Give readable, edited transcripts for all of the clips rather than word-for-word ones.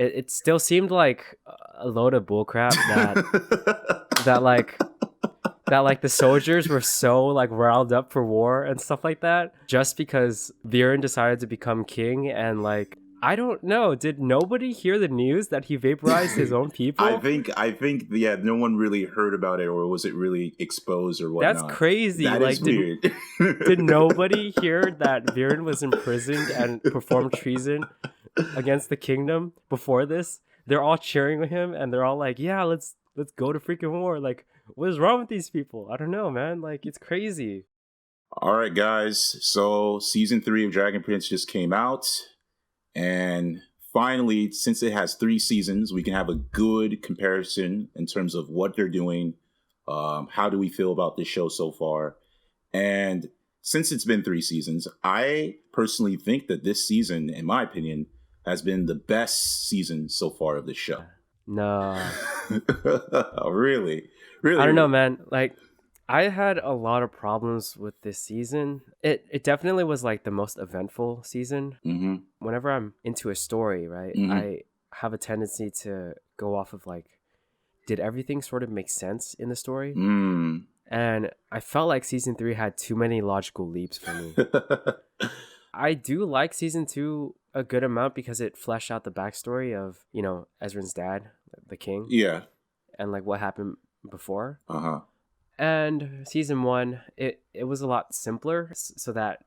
it still seemed like a load of bullcrap that like the soldiers were so like riled up for war and stuff like that just because Viren decided to become king. And like, I don't know, did nobody hear the news that he vaporized his own people? I think yeah, no one really heard about it, or was it really exposed or whatnot? That's crazy. That like, is weird. Did nobody hear that Viren was imprisoned and performed treason against the kingdom before this? They're all cheering him and they're all like, yeah, let's go to freaking war. Like, what is wrong with these people? I don't know, man. Like, it's crazy. All right, guys. So season 3 of Dragon Prince just came out. And finally, since it has 3 seasons, we can have a good comparison in terms of what they're doing. How do we feel about this show so far? And since it's been 3 seasons, I personally think that this season, in my opinion, has been the best season so far of the show. No. Really? I don't know, man. Like, I had a lot of problems with this season. It definitely was like the most eventful season. Mm-hmm. Whenever I'm into a story, right, Mm-hmm. I have a tendency to go off of like, did everything sort of make sense in the story? Mm. And I felt like season 3 had too many logical leaps for me. I do like season 2 a good amount because it fleshed out the backstory of, you know, Ezran's dad, the king. Yeah. And like what happened before. Uh-huh. And season 1, it was a lot simpler so that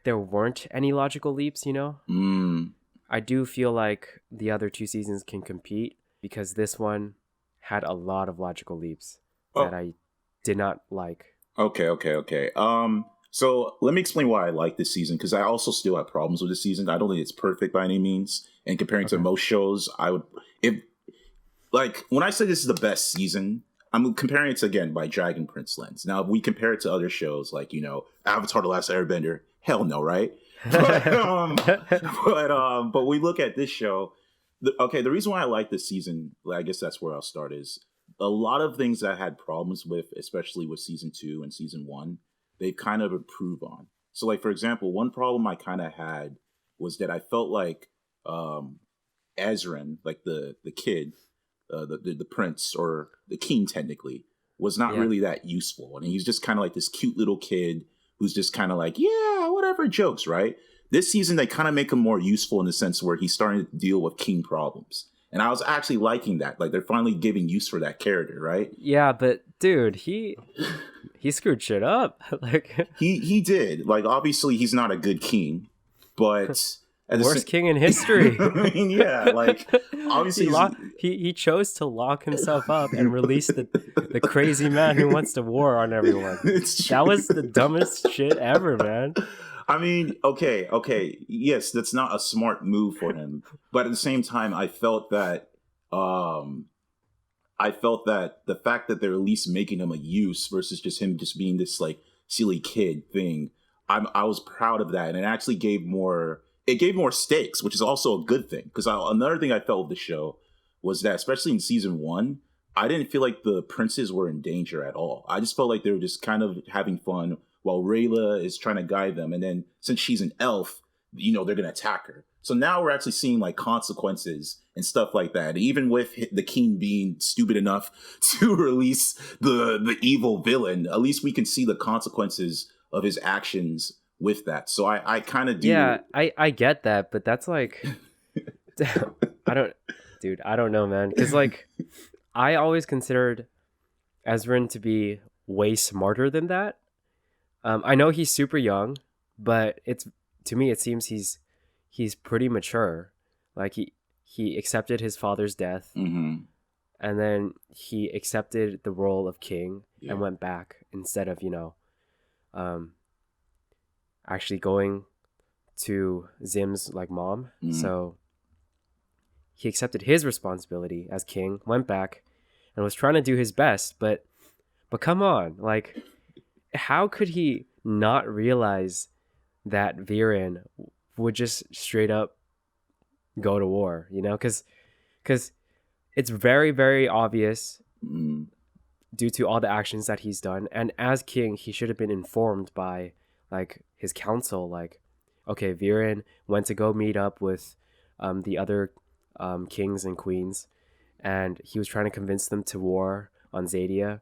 there weren't any logical leaps, you know? Mm. I do feel like the other 2 seasons can compete because this one had a lot of logical leaps that I did not like. Okay. So let me explain why I like this season, because I also still have problems with this season. I don't think it's perfect by any means. And comparing to most shows, when I say this is the best season, I'm comparing it to, again, by Dragon Prince lens. Now, if we compare it to other shows like, you know, Avatar: The Last Airbender, hell no, right? But we look at this show. The reason why I like this season, I guess that's where I'll start, is a lot of things that I had problems with, especially with season 2 and season 1, they've kind of improved on. So, like, for example, one problem I kind of had was that I felt like Ezran, like the kid, the prince, or the king technically, was not really that useful. And he's just kind of like this cute little kid who's just kind of like, yeah, whatever, jokes, right? This season, they kind of make him more useful in the sense where he's starting to deal with king problems. And I was actually liking that. Like, they're finally giving use for that character, right? Yeah, but dude, he screwed shit up. Like he did. Like, obviously, he's not a good king, but worst king in history. I mean, yeah, like, obviously he chose to lock himself up and release the crazy man who wants to war on everyone. That was the dumbest shit ever, man. I mean, okay, yes, that's not a smart move for him, but at the same time, I felt that the fact that they're at least making him a use versus just him just being this like silly kid thing, I was proud of that, and it actually gave more stakes, which is also a good thing. Because another thing I felt with the show was that, especially in season 1, I didn't feel like the princes were in danger at all. I just felt like they were just kind of having fun while Rayla is trying to guide them. And then since she's an elf, you know, they're going to attack her. So now we're actually seeing like consequences and stuff like that. Even with the king being stupid enough to release the evil villain, at least we can see the consequences of his actions with that. So I kind of do. Yeah, I get that, but that's like, I don't know, man. Because like, I always considered Ezran to be way smarter than that. I know he's super young, but to me it seems he's pretty mature. Like he accepted his father's death, mm-hmm. and then he accepted the role of king and went back instead of, you know, actually going to Zim's like mom. Mm-hmm. So he accepted his responsibility as king, went back, and was trying to do his best. But come on, like, how could he not realize that Viren would just straight up go to war? You know, because it's very, very obvious due to all the actions that he's done. And as king, he should have been informed by like his council, like, okay, Viren went to go meet up with the other kings and queens, and he was trying to convince them to war on Zadia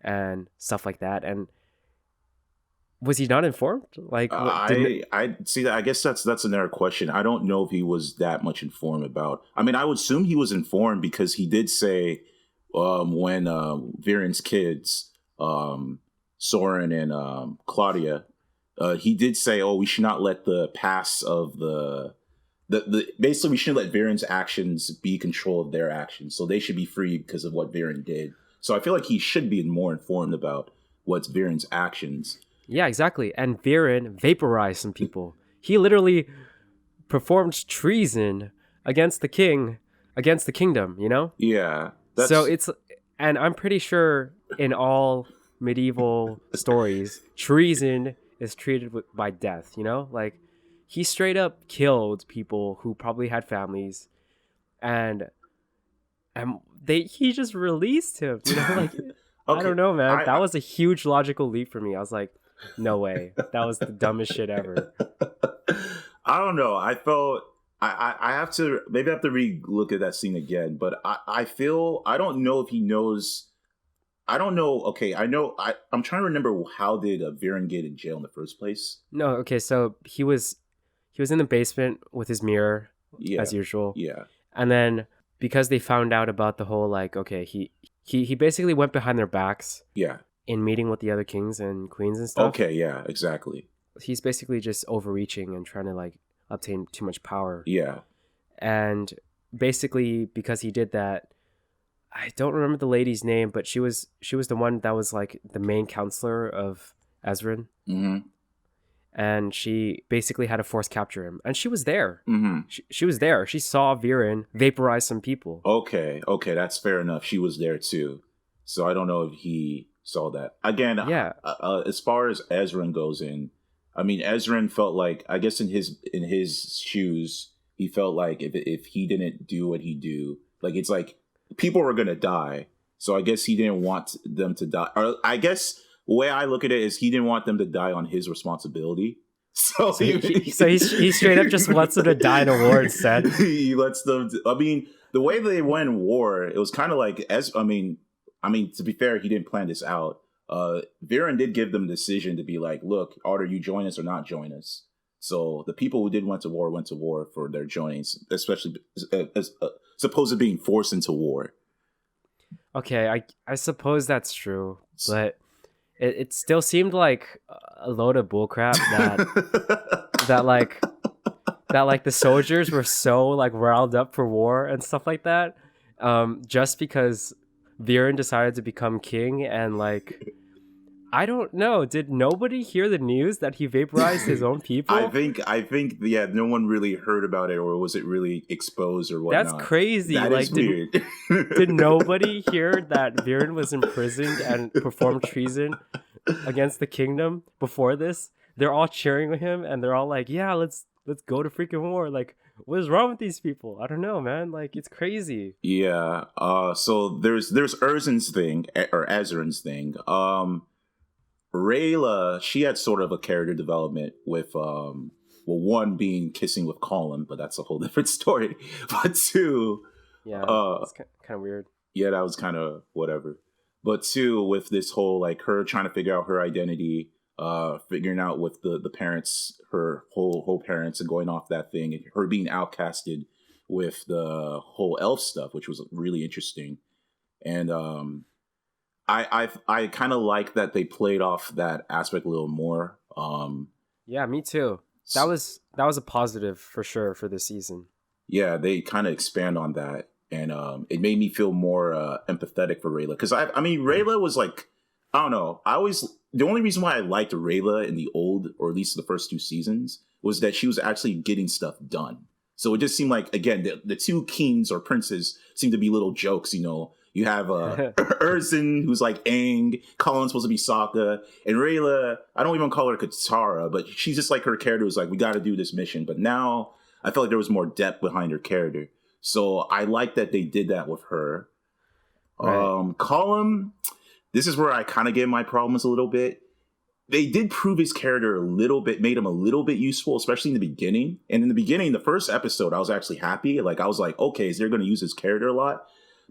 and stuff like that. And was he not informed? Like, what didn't? I see that. I guess that's another question. I don't know if he was that much informed about. I mean, I would assume he was informed because he did say when Viren's kids, Soren and Claudia, he did say, "Oh, we should not let the past of the basically we shouldn't let Viren's actions be control of their actions. So they should be free because of what Viren did." So I feel like he should be more informed about what's Viren's actions. Yeah, exactly. And Viren vaporized some people. He literally performed treason against the king, against the kingdom, you know? Yeah. So it's, and I'm pretty sure in all medieval stories, treason is treated by death, you know? Like, he straight up killed people who probably had families, and he just released him, you know? Like, I don't know, man. That was a huge logical leap for me. I was like, no way. That was the dumbest shit ever. I don't know. I felt I have to maybe I have to re-look at that scene again, but I feel I don't know if he knows. I don't know. Okay, I know. I'm trying to remember how did Viren get in jail in the first place. No, okay, so he was in the basement with his mirror, as usual. Yeah, and then because they found out about the whole like, okay, he basically went behind their backs. Yeah. In meeting with the other kings and queens and stuff. Okay, yeah, exactly. He's basically just overreaching and trying to like obtain too much power. Yeah. And basically because he did that, I don't remember the lady's name, but she was the one that was like the main counselor of Ezran. Mm-hmm. And she basically had to force capture him. And she was there. Mm-hmm. She was there. She saw Viren vaporize some people. Okay, that's fair enough. She was there too. So I don't know if he saw that. Again, yeah. As far as Ezran goes I mean, Ezran felt like, I guess in his shoes, he felt like if he didn't do what he do, like it's like people were gonna die. So I guess he didn't want them to die. Or I guess the way I look at it is he didn't want them to die on his responsibility. So he straight up just wants them to die in a war instead. He lets them. I mean, the way they went in war, it was kind of like I mean, to be fair, he didn't plan this out. Viren did give them a decision to be like, look, either you join us or not join us. So the people who did went to war for their joinings, especially as opposed to being forced into war. Okay, I suppose that's true, but it still seemed like a load of bullcrap that like the soldiers were so like riled up for war and stuff like that, just because Viren decided to become king. And like, I don't know, did nobody hear the news that he vaporized his own people? I think yeah, no one really heard about it, or was it really exposed or whatnot? That's crazy. That like, is weird. Did nobody hear that Viren was imprisoned and performed treason against the kingdom before this? They're all cheering him and they're all like, yeah, let's go to freaking war. Like, what is wrong with these people? I don't know, man. Like, it's crazy. Yeah. So there's Erzin's thing, or Ezran's thing. Rayla, she had sort of a character development with one being kissing with Colin, but that's a whole different story. But two, yeah, it's kind of weird. Yeah, that was kind of whatever. But two, with this whole like her trying to figure out her identity, figuring out with the parents, her whole parents, and going off that thing, and her being outcasted with the whole elf stuff, which was really interesting. And I kind of like that they played off that aspect a little more. Yeah, me too. That was a positive for sure for this season. Yeah, they kind of expand on that, and it made me feel more empathetic for Rayla, because I mean Rayla was like, I don't know, the only reason why I liked Rayla in the old, or at least the first two seasons, was that she was actually getting stuff done. So it just seemed like, again, the two kings or princes seem to be little jokes, you know. You have Erzin, who's like Aang, Colin's supposed to be Sokka, and Rayla, I don't even call her Katara, but she's just like, her character was like, we got to do this mission. But now I felt like there was more depth behind her character. So I like that they did that with her. Right. Colin, this is where I kind of get my problems a little bit. they did prove his character a little bit, made him a little bit useful, especially in the beginning. And in the beginning, the first episode, I was actually happy. Like, I was like, okay, they're going to use his character a lot.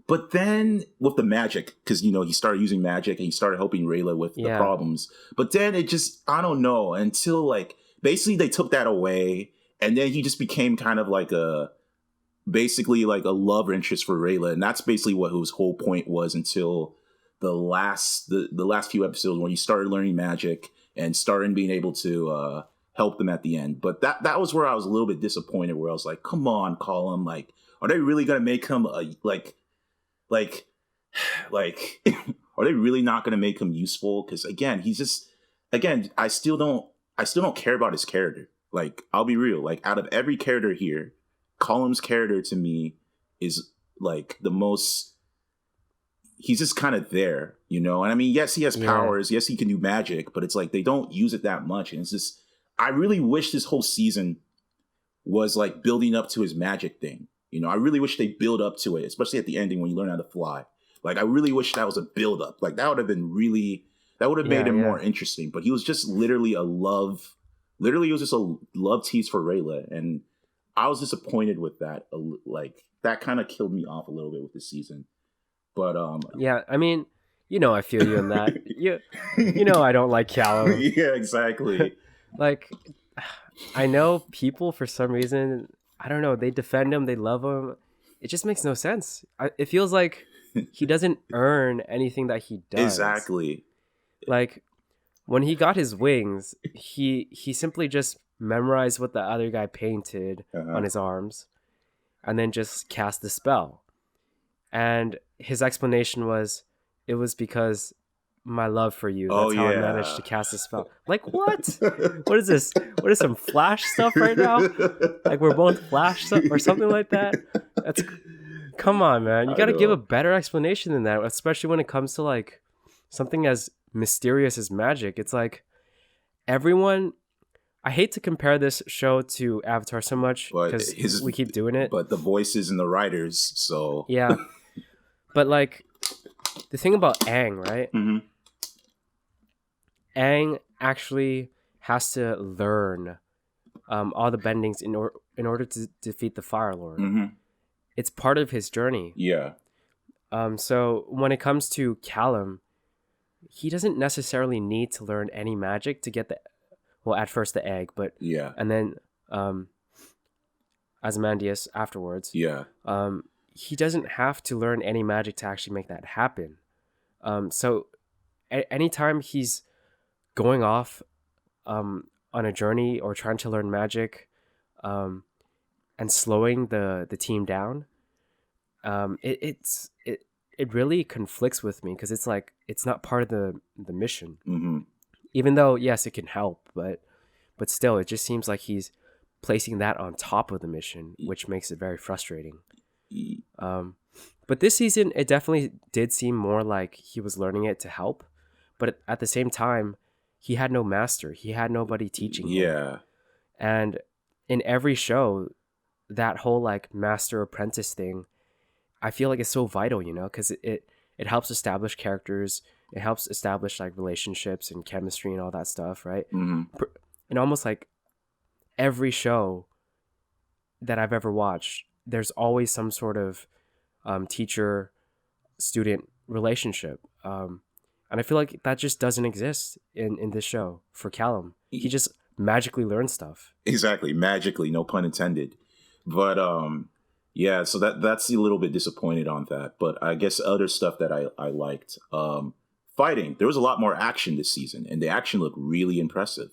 But then with the magic, because, you know, he started using magic and he started helping Rayla with the problems. But then it just, I don't know, until like, basically they took that away. And then he just became kind of like basically like a love interest for Rayla. And that's basically what his whole point was until the last few episodes when he started learning magic and started being able to help them at the end. But that was where I was a little bit disappointed, where I was like, come on, Colin, like, are they really going to make him like are they really not going to make him useful? Because again, I still don't care about his character. Like, I'll be real, like, out of every character here, Colin's character to me is like the most, he's just kind of there, you know? And I mean, yes, he has powers. Yes, he can do magic, but it's like they don't use it that much. And it's just, I really wish this whole season was like building up to his magic thing. You know, I really wish they build up to it, especially at the ending when you learn how to fly. Like, I really wish that was a build up. Like, that would have made him more interesting. But he was just literally it was just a love tease for Rayla. And I was disappointed with that. Like, that kind of killed me off a little bit with this season. But yeah, I mean, you know, I feel you in that. you know, I don't like Callum. Yeah, exactly. Like, I know people for some reason, I don't know, they defend him, they love him. It just makes no sense. It feels like he doesn't earn anything that he does. Exactly. Like, when he got his wings, he simply just memorized what the other guy painted on his arms and then just cast the spell. And his explanation was, it was because my love for you. That's how I managed to cast the spell. Like, what? What is this? What is some Flash stuff right now? Like, we're both Flash stuff or something like that? Come on, man. You got to give a better explanation than that, especially when it comes to like something as mysterious as magic. It's like everyone, I hate to compare this show to Avatar so much because we keep doing it. But the voices and the writers, so. Yeah. But like, the thing about Aang, right? Mm-hmm. Aang actually has to learn all the bendings in order to defeat the Fire Lord. Mm-hmm. It's part of his journey. Yeah. So when it comes to Callum, he doesn't necessarily need to learn any magic to get at first the egg, but and then Ozymandias afterwards. Yeah. He doesn't have to learn any magic to actually make that happen. So anytime he's going off on a journey or trying to learn magic and slowing the team down, it really conflicts with me because it's like it's not part of the mission. Mm-hmm. Even though, yes, it can help, but still, it just seems like he's placing that on top of the mission, which makes it very frustrating. But this season, it definitely did seem more like he was learning it to help, but at the same time, he had no master. He had nobody teaching him. Yeah. And in every show, that whole like master apprentice thing, I feel like it's so vital, you know, because it helps establish characters. It helps establish like relationships and chemistry and all that stuff, right? Mm-hmm. And almost like every show that I've ever watched, there's always some sort of teacher-student relationship. And I feel like that just doesn't exist in this show for Callum. He just magically learns stuff. Exactly. Magically, no pun intended. But yeah, so that's a little bit disappointed on that. But I guess other stuff that I liked. Fighting. There was a lot more action this season, and the action looked really impressive.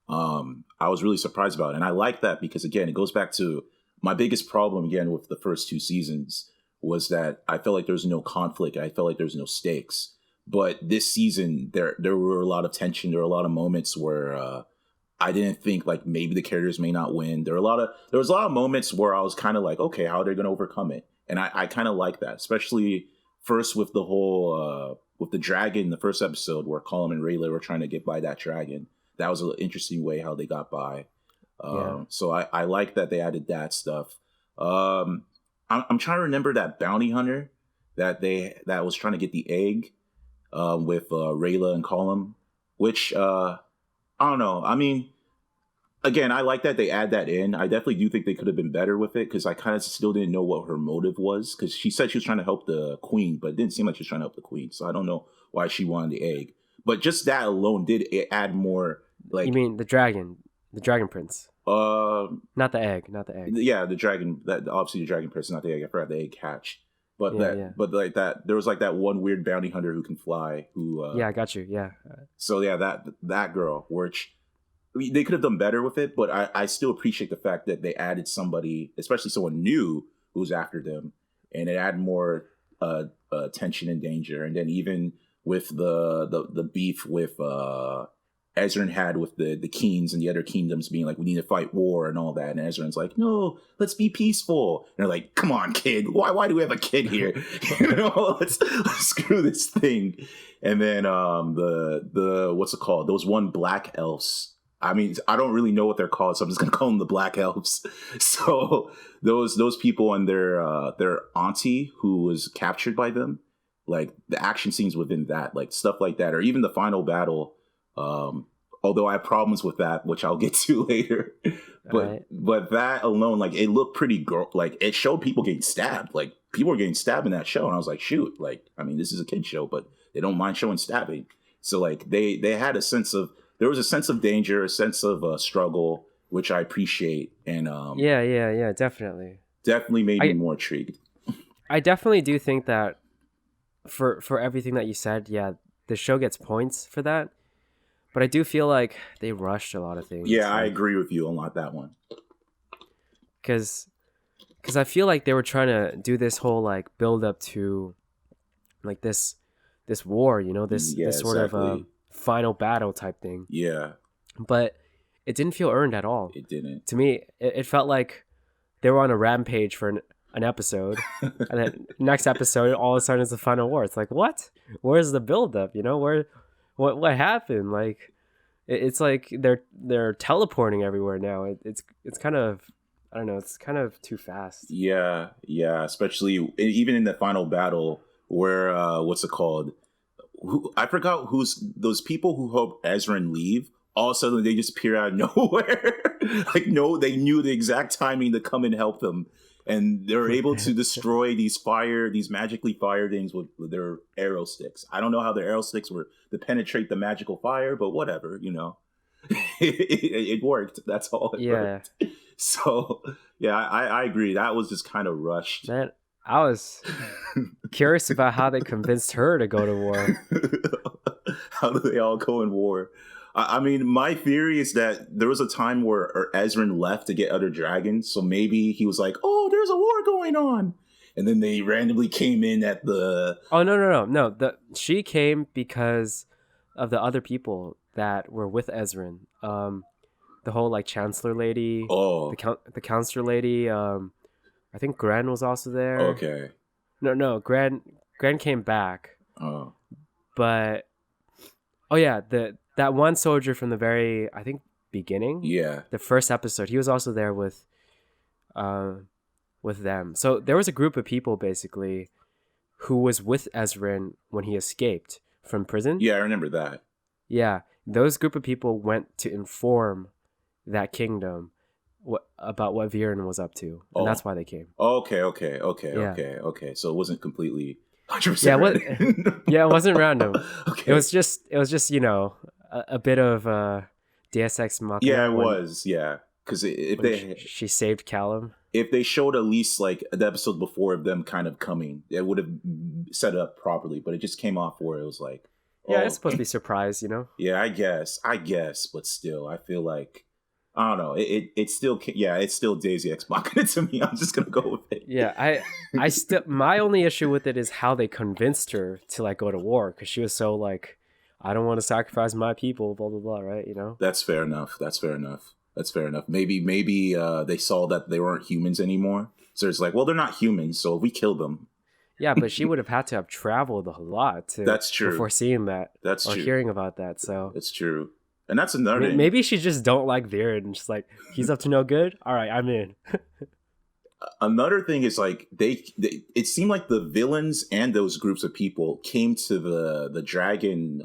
I was really surprised about it. And I like that because, again, it goes back to my biggest problem, again, with the first two seasons was that I felt like there was no conflict. I felt like there was no stakes. But this season, there were a lot of tension. There were a lot of moments where I didn't think, like, maybe the characters may not win. There was a lot of moments where I was kind of like, okay, how are they going to overcome it? And I kind of like that, especially first with the whole with the dragon, the first episode where Colin and Rayla were trying to get by that dragon. That was an interesting way how they got by. So I like that they added that stuff. I'm trying to remember that bounty hunter that was trying to get the egg with Rayla and Colin. which I don't know. I mean, again, I like that they add that in. I definitely do think they could have been better with it because I kind of still didn't know what her motive was because she said she was trying to help the queen, but it didn't seem like she was trying to help the queen. So I don't know why she wanted the egg. But just that alone did add more. Like, You mean the dragon prince, not the egg, not the egg. yeah, the dragon. That obviously the dragon person, not the egg. I forgot the egg hatch. But Yeah. but like that, there was like that one weird bounty hunter who can fly. Who? Yeah, I got you. Yeah. So yeah, that girl, which I mean, they could have done better with it, but I still appreciate the fact that they added somebody, especially someone new who was after them, and it added more tension and danger. And then even with the beef with Ezran had with the Keens and the other kingdoms being like, we need to fight war and all that, and Ezran's like, no, let's be peaceful. And they're like, come on, kid, why do we have a kid here? Let's screw this thing. And then the what's it called? Those one black elves. I mean, I don't really know what they're called, so I'm just gonna call them the Black Elves. So those people and their auntie who was captured by them, like the action scenes within that, like stuff like that, or even the final battle. Although I have problems with that, which I'll get to later. But that alone, like it looked pretty like it showed people getting stabbed. Like people were getting stabbed in that show, and I was like, shoot, like I mean, this is a kid show, but they don't mind showing stabbing. So like they had a sense of. There was a sense of danger, a sense of struggle, which I appreciate, and Yeah, definitely made me more intrigued. I definitely do think that for everything that you said, yeah, the show gets points for that, but I do feel like they rushed a lot of things. Yeah, I agree with you on that one. Because I feel like they were trying to do this whole like build up to like this war, this sort of final battle type thing. Yeah. But it didn't feel earned at all. It didn't. To me, it felt like they were on a rampage for an episode, and then next episode, all of a sudden, it's the final war. It's like, what? Where's the buildup? What happened? Like, it's like they're teleporting everywhere now. It's kind of, I don't know. It's kind of too fast. Yeah. Especially even in the final battle, where what's it called? I forgot who's those people who help Ezran leave. All of a sudden, they just appear out of nowhere. Like, no, they knew the exact timing to come and help them, and they're able to destroy these magically fire things with their arrow sticks. I don't know how their arrow sticks were to penetrate the magical fire, but whatever, it worked. That's all. It worked. So, yeah, I agree. That was just kind of rushed. Man, I was curious about how they convinced her to go to war. How do they all go in war? I mean, my theory is that there was a time where Ezran left to get other dragons, so maybe he was like, "Oh, there's a war going on," and then they randomly came in at the. Oh no! She came because of the other people that were with Ezran. The whole like chancellor lady. Oh. The counselor lady. I think Gran was also there. Okay. No, Gran came back. Oh. But yeah, that one soldier from the very, I think, beginning. Yeah. The first episode, he was also there with them. So there was a group of people basically who was with Ezran when he escaped from prison. Yeah, I remember that. Yeah, those group of people went to inform that kingdom about what Viren was up to, and that's why they came. Okay. So it wasn't completely 100%. Yeah, it wasn't random. Okay. It was just a bit of Deus Ex Machina. Yeah, it was. Yeah, because she saved Callum. If they showed at least like the episode before of them kind of coming, it would have set it up properly. But it just came off where it was like, yeah, it's supposed to be surprise, Yeah, I guess, but still, I feel like. I don't know. It's still Daisy Ex Machina to me. I'm just gonna go with it. Yeah, I still my only issue with it is how they convinced her to like go to war because she was so like, I don't want to sacrifice my people, blah blah blah, right? That's fair enough. Maybe they saw that they weren't humans anymore, so it's like, well, they're not humans, so if we kill them. Yeah, but she would have had to have traveled a lot That's true. Before seeing that. That's or true. Hearing about that. So it's true. And that's another thing. Maybe she just don't like Viren and just like, he's up to no good? All right, I'm in. Another thing is like it seemed like the villains and those groups of people came to the dragon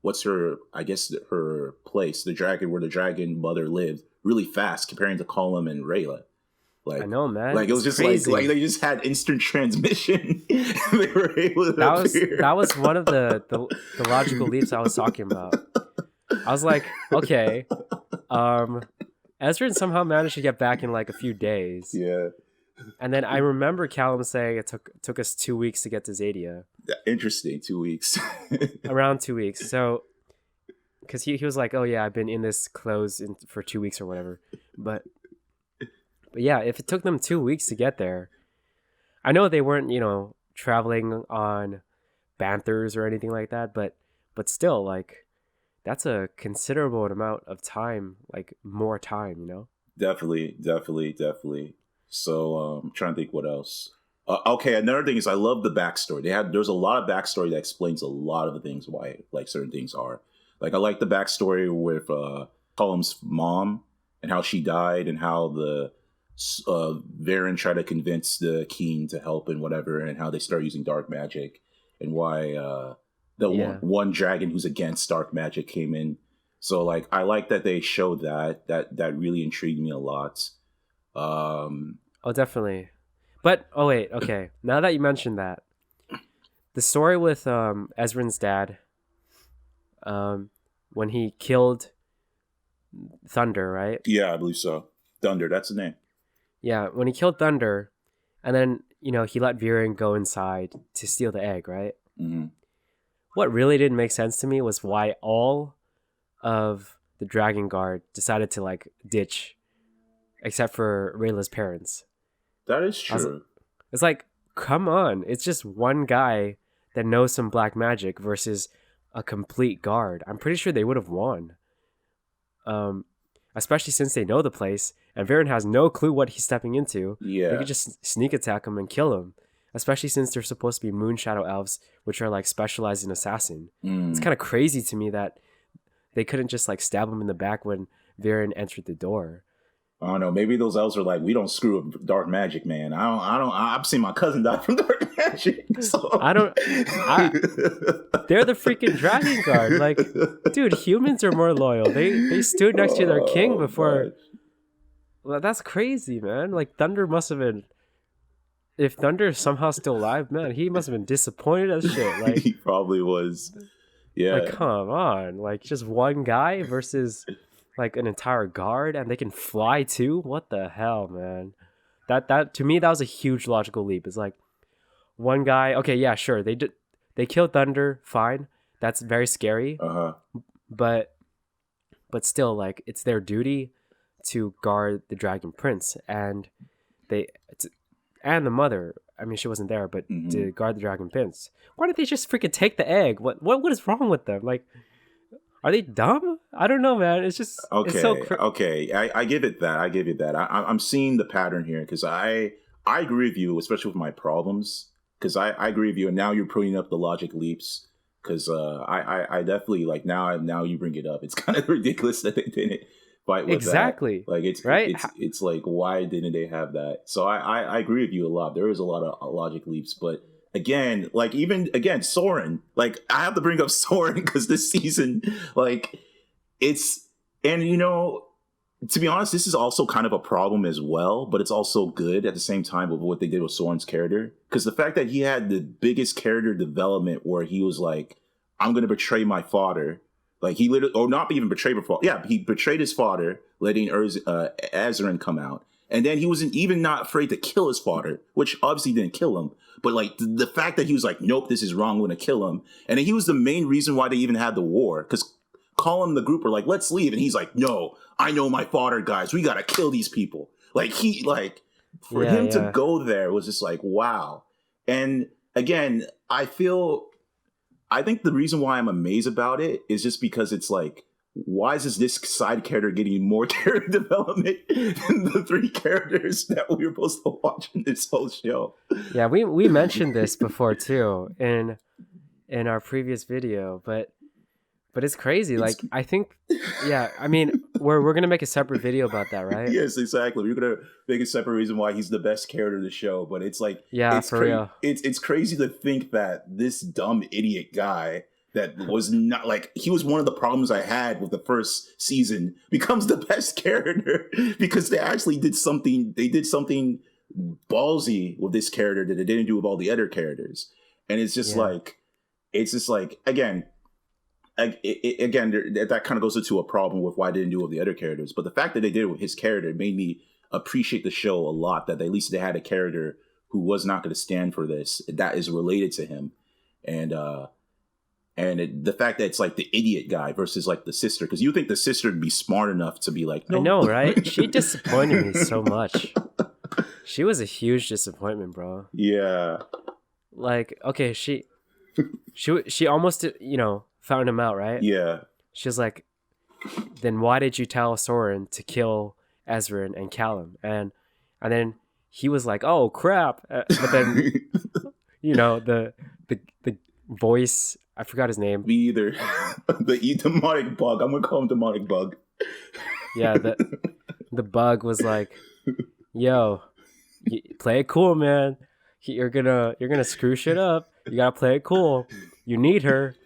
what's her, I guess her place, the dragon where the dragon mother lived, really fast comparing to Colum and Rayla. I know, man. Like it was It's just crazy. like they just had instant transmission. They were able to That was one of the logical leaps I was talking about. I was like, okay, Ezra somehow managed to get back in like a few days. Yeah. And then I remember Callum saying it took us 2 weeks to get to Zadia. Interesting, 2 weeks. Around 2 weeks. So, because he was like, oh yeah, I've been in this clothes for 2 weeks or whatever. But yeah, if it took them 2 weeks to get there, I know they weren't, traveling on Banthers or anything like that, but still, like, that's a considerable amount of time, like more time. Definitely. So I'm trying to think what else. Okay, another thing is I love the backstory. There's a lot of backstory that explains a lot of the things why like certain things are. Like I like the backstory with Colum's mom and how she died and how the Varen tried to convince the king to help and whatever, and how they start using dark magic, and why one dragon who's against dark magic came in. So like I like that they showed that really intrigued me a lot. Oh, definitely. But wait, okay. Now that you mentioned that, the story with Ezrin's dad, when he killed Thunder, right? Yeah, I believe so. Thunder, that's the name. Yeah, when he killed Thunder, and then he let Viren go inside to steal the egg, right? Mm-hmm. What really didn't make sense to me was why all of the Dragon Guard decided to like ditch, except for Rayla's parents. That is true. It's like, come on. It's just one guy that knows some black magic versus a complete guard. I'm pretty sure they would have won. Especially since they know the place, and Varen has no clue what he's stepping into. Yeah. They could just sneak attack him and kill him. Especially since they're supposed to be moon shadow elves, which are like specialized in assassin. It's kind of crazy to me that they couldn't just like stab him in the back when Varen entered the door. I don't know. Maybe those elves are like, we don't screw up dark magic, man. I've seen my cousin die from dark magic. So. They're the freaking Dragon Guard. Like, dude, humans are more loyal. They stood next to their king before. Well, that's crazy, man. Like, Thunder must have been. If Thunder is somehow still alive, man, he must have been disappointed as shit. Like, he probably was. Yeah. Like, come on. Like, just one guy versus like an entire guard, and they can fly too. What the hell, man? That to me, that was a huge logical leap. It's like one guy. Okay, yeah, sure. They killed Thunder. Fine. That's very scary. But still, like, it's their duty to guard the Dragon Prince, and and the mother. I mean, she wasn't there, but to guard the Dragon Prince. Why didn't they just freaking take the egg? What is wrong with them? Like, are they dumb? I don't know, man. It's just okay. It's so okay, I give it that. I'm seeing the pattern here because I agree with you, especially with my problems. Because I agree with you, and now you're putting up the logic leaps. Because I definitely like now you bring it up. It's kind of ridiculous that they didn't fight with exactly that. Like it's right. It's like, why didn't they have that? So I agree with you a lot. There is a lot of logic leaps, but again, like Soren. Like I have to bring up Soren because this season, like it's and to be honest, this is also kind of a problem as well, but it's also good at the same time with what they did with Soren's character. Because the fact that he had the biggest character development where he was like, I'm going to betray my father. Like he literally, or not even betray before. Yeah, he betrayed his father, letting Azrin come out. And then he wasn't even not afraid to kill his father, which obviously didn't kill him. But like the fact that he was like, nope, this is wrong, I'm going to kill him. And then he was the main reason why they even had the war. Because Colin and the group were like, let's leave. And he's like, no, I know my father, guys. We got to kill these people. Like for him to go there was just like, wow. And again, I think the reason why I'm amazed about it is just because it's like, why is this side character getting more character development than the three characters that we were supposed to watch in this whole show? Yeah, we mentioned this before too in our previous video, but it's crazy. Like I think, yeah, I mean, we're gonna make a separate video about that, right? Yes, exactly. We're gonna make a separate reason why he's the best character of the show. But it's like, yeah, it's for real. It's crazy to think that this dumb idiot guy that was not like he was one of the problems I had with the first season becomes the best character because they actually did something. They did something ballsy with this character that they didn't do with all the other characters, and it's just like again. Again, that kind of goes into a problem with why I didn't do it with the other characters. But the fact that they did it with his character made me appreciate the show a lot. That at least they had a character who was not going to stand for this that is related to him, and the fact that it's like the idiot guy versus like the sister, because you think the sister would be smart enough to be like, no. I know, right? She disappointed me so much. She was a huge disappointment, bro. Yeah. Like, okay, she almost, found him out, right? Yeah. She's like, then why did you tell Soren to kill Ezra and Callum? And then he was like, oh crap. But then, the voice, I forgot his name. Me either. The demonic bug. I'm gonna call him demonic bug. Yeah, the bug was like, yo, play it cool, man. You're gonna screw shit up. You gotta play it cool. You need her.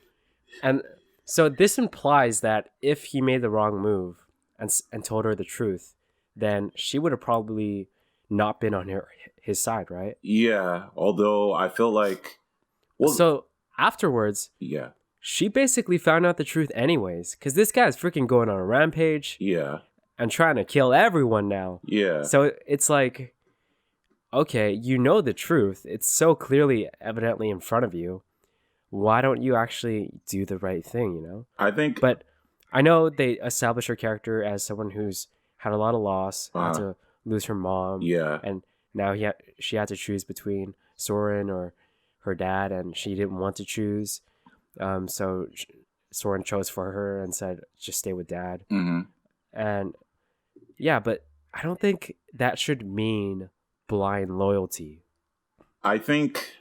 And so this implies that if he made the wrong move and told her the truth, then she would have probably not been on his side, right? Yeah, although I feel like... Well, so afterwards, yeah, she basically found out the truth anyways, because this guy's freaking going on a rampage. Yeah. And trying to kill everyone now. Yeah. So it's like, okay, you know the truth. It's so clearly, evidently in front of you. Why don't you actually do the right thing, I think... But I know they established her character as someone who's had a lot of loss, had to lose her mom. Yeah. And now she had to choose between Soren or her dad, and she didn't want to choose. So Soren chose for her and said, just stay with dad. Mm-hmm. And yeah, but I don't think that should mean blind loyalty. I think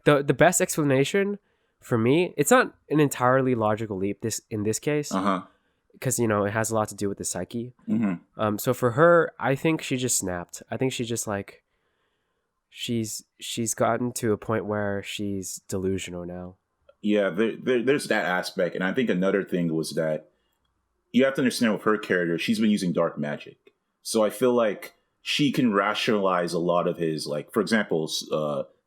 the best explanation for me, it's not an entirely logical leap in this case, because it has a lot to do with the psyche. Mm-hmm. So for her, I think she just snapped. I think she just like she's gotten to a point where she's delusional now. Yeah, there's that aspect, and I think another thing was that you have to understand with her character, she's been using dark magic, so I feel like she can rationalize a lot of his, like, for example,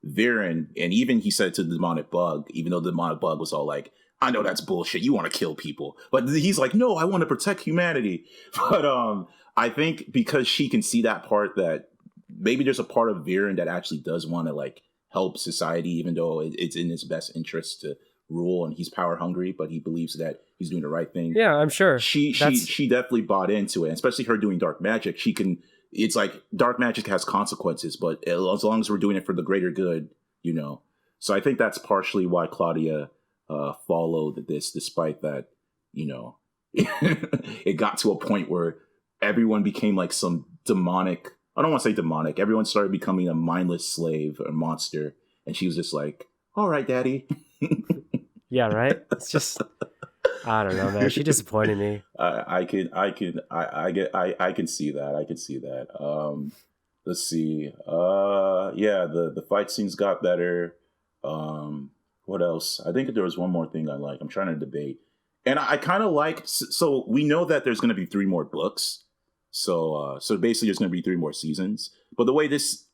Viren, and even he said to the demonic bug, even though the demonic bug was all like, I know that's bullshit, you want to kill people, but he's like, no, I want to protect humanity. But I think because she can see that part, that maybe there's a part of Viren that actually does want to like help society, even though it's in his best interest to rule, and he's power hungry, but he believes that he's doing the right thing. Yeah, I'm sure. She definitely bought into it, and especially her doing dark magic. She can. It's like dark magic has consequences, but as long as we're doing it for the greater good, So I think that's partially why Claudia followed this, despite that, it got to a point where everyone became like some demonic. I don't want to say demonic. Everyone started becoming a mindless slave or monster, and she was just like, "All right, Daddy." Yeah, right. It's just, I don't know, man. She disappointed me. I can see that. I can see that. Let's see. Yeah, the fight scenes got better. What else? I think there was one more thing I like. I'm trying to debate, and I kind of like. So we know that there's going to be 3 more books. So basically, there's going to be 3 more seasons. But the way this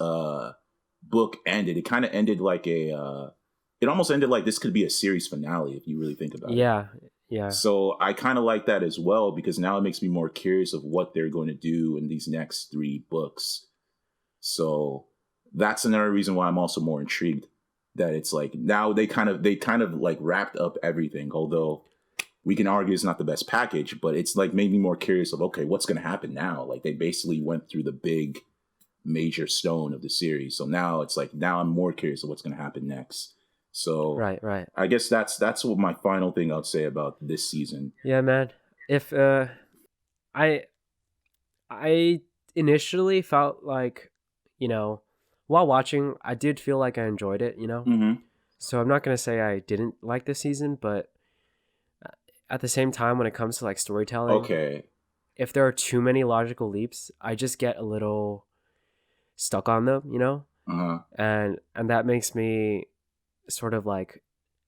book ended, it kind of ended like it almost ended like this could be a series finale if you really think about it. Yeah. So I kind of like that as well, because now it makes me more curious of what they're going to do in these next 3 books. So that's another reason why I'm also more intrigued, that it's like now they kind of like wrapped up everything, although we can argue it's not the best package, but it's like made me more curious of, okay, what's going to happen now? Like they basically went through the big major stone of the series. So now it's like, now I'm more curious of what's going to happen next. So right. I guess that's what my final thing I'd say about this season. Yeah, man. If I initially felt like, while watching, I did feel like I enjoyed it, Mm-hmm. So I'm not gonna say I didn't like this season, but at the same time, when it comes to like storytelling, okay, if there are too many logical leaps, I just get a little stuck on them, Uh-huh. and that makes me sort of like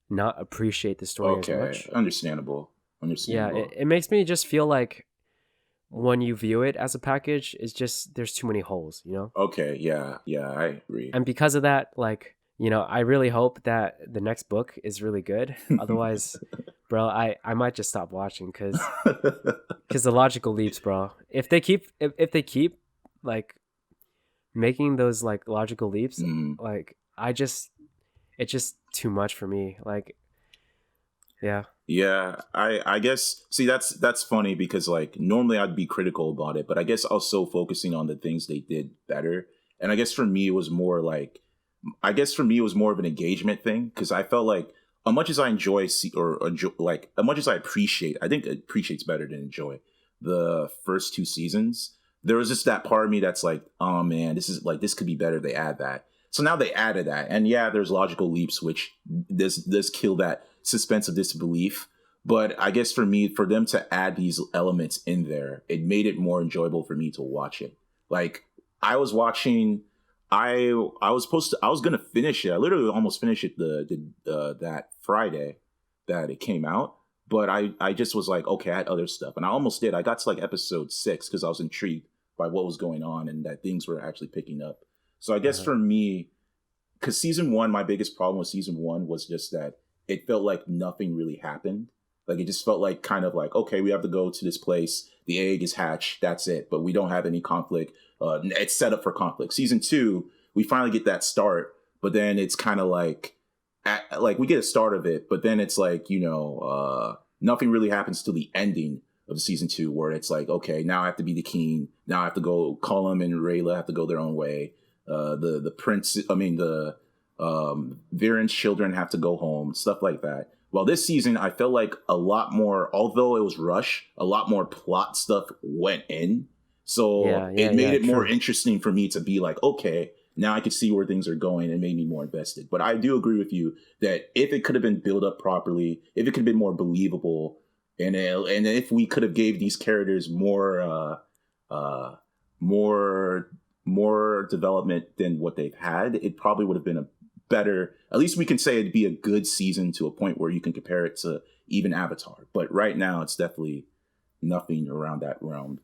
not appreciate the story as Okay, much. understandable. Yeah, Understandable. it makes me just feel like when you view it as a package, it's just there's too many holes, you know? Okay, yeah, yeah, I agree. And because of that, like, you know, I really hope that the next book is really good. Otherwise, bro, I might just stop watching because the logical leaps, bro. If they keep like making those like logical leaps, Mm. like I just it's just too much for me. Like, yeah. Yeah, I guess see that's funny because like normally I'd be critical about it, but I guess also focusing on the things they did better. And I guess for me it was more like I guess for me it was more of an engagement thing because I felt like as much as I enjoy or enjoy, like as much as I appreciate, I think appreciate's better than enjoy the first two seasons. There was just that part of me that's like, oh man, this is like this could be better if they add that. So now they added that, and yeah, there's logical leaps which this kill that suspense of disbelief. But I guess for me, for them to add these elements in there, it made it more enjoyable for me to watch it. Like I was watching I was supposed to I was gonna finish it. I literally almost finished it that Friday that it came out. But I just was like, okay, I had other stuff. And I almost did. I got to like episode 6 because I was intrigued by what was going on and that things were actually picking up. So I guess Uh-huh. for me, because season one, my biggest problem with season one was just that it felt like nothing really happened. Like it just felt like kind of like, okay, we have to go to this place. The egg is hatched. That's it. But we don't have any conflict. It's set up for conflict. Season two, we finally get that start, but then it's kind of like, like we get a start of it, but then it's like nothing really happens till the ending of season two, where it's like, okay, now I have to be the king. Now I have to go. Cullum and Rayla have to go their own way. The prince, I mean Viren's children have to go home. Stuff like that. Well, this season I felt like a lot more, although it was rush, a lot more plot stuff went in. So Yeah, yeah, it made yeah, it more true. interesting for me to be like, okay, now I could see where things are going and made me more invested. But I do agree with you that if it could have been built up properly, if it could have been more believable, and if we could have gave these characters more more development than what they've had, it probably would have been a better. At least we can say it'd be a good season to a point where you can compare it to even Avatar. But right now, it's definitely nothing around that realm.